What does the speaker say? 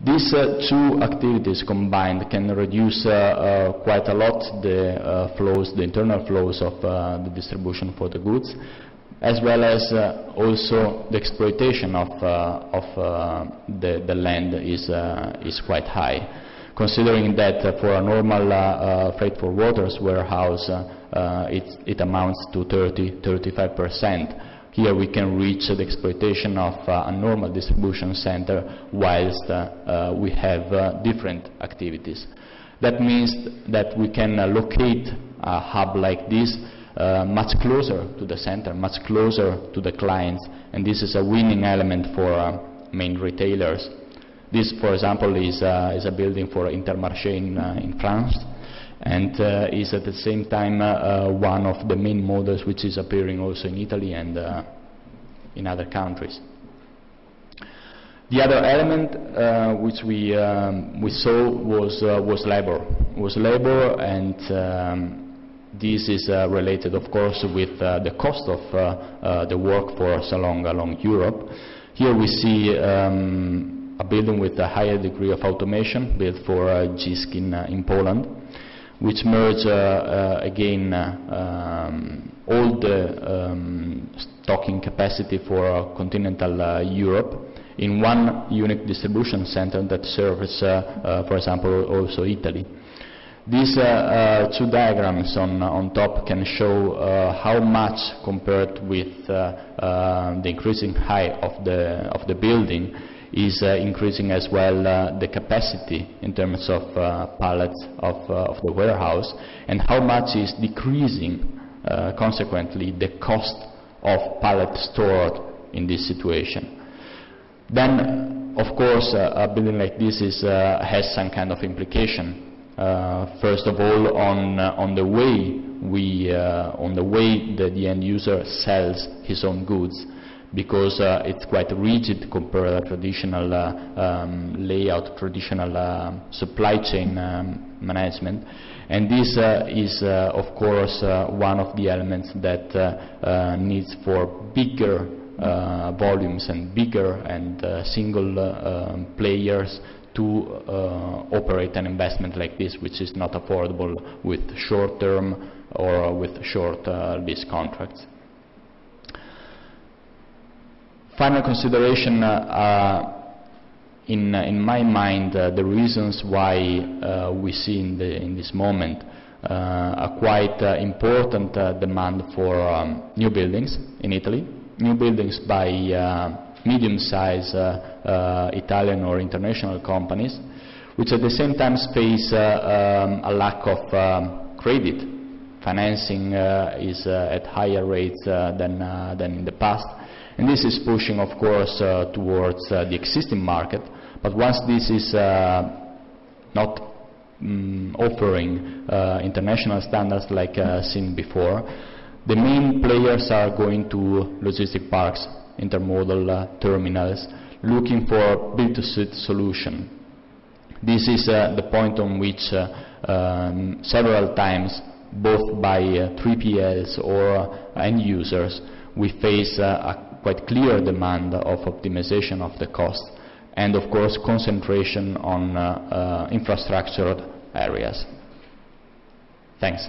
These two activities combined can reduce quite a lot the flows, the internal flows of the distribution for the goods, as well as also the exploitation of the land is quite high, considering that for a normal freight for waters warehouse it amounts to 30–35%. Here we can reach the exploitation of a normal distribution center whilst we have different activities. That means that we can locate a hub like this much closer to the center, much closer to the clients, and this is a winning element for main retailers. This, for example, is a building for Intermarché in France, and is at the same time one of the main models which is appearing also in Italy and in other countries. The other element which we saw was labor, and this is related, of course, with the cost of the workforce along Europe. Here we see a building with a higher degree of automation built for GSE in Poland, which merge again all the stocking capacity for continental Europe in one unique distribution center that serves, for example, also Italy. These two diagrams on top can show how much, compared with the increasing height of the building, is increasing as well the capacity in terms of pallets of the warehouse, and how much is decreasing consequently the cost of pallets stored in this situation. Then, of course, a building like this has some kind of implication. First of all, on the way that the end user sells his own goods, because it's quite rigid compared to traditional layout, traditional supply chain management, and this is of course one of the elements that needs for bigger volumes and bigger and single players to operate an investment like this, which is not affordable with short-term or with short lease contracts. Final consideration in my mind, the reasons why we see in this moment a quite important demand for new buildings in Italy, new buildings by medium-sized Italian or international companies, which at the same time face a lack of credit. Financing is at higher rates than in the past. And this is pushing, of course, towards the existing market. But once this is not offering international standards like seen before, the main players are going to logistic parks, intermodal terminals, looking for build-to-suit solution. This is the point on which several times, both by 3PLs or end users, we face a quite clear demand of optimization of the cost, and of course concentration on infrastructured areas. Thanks.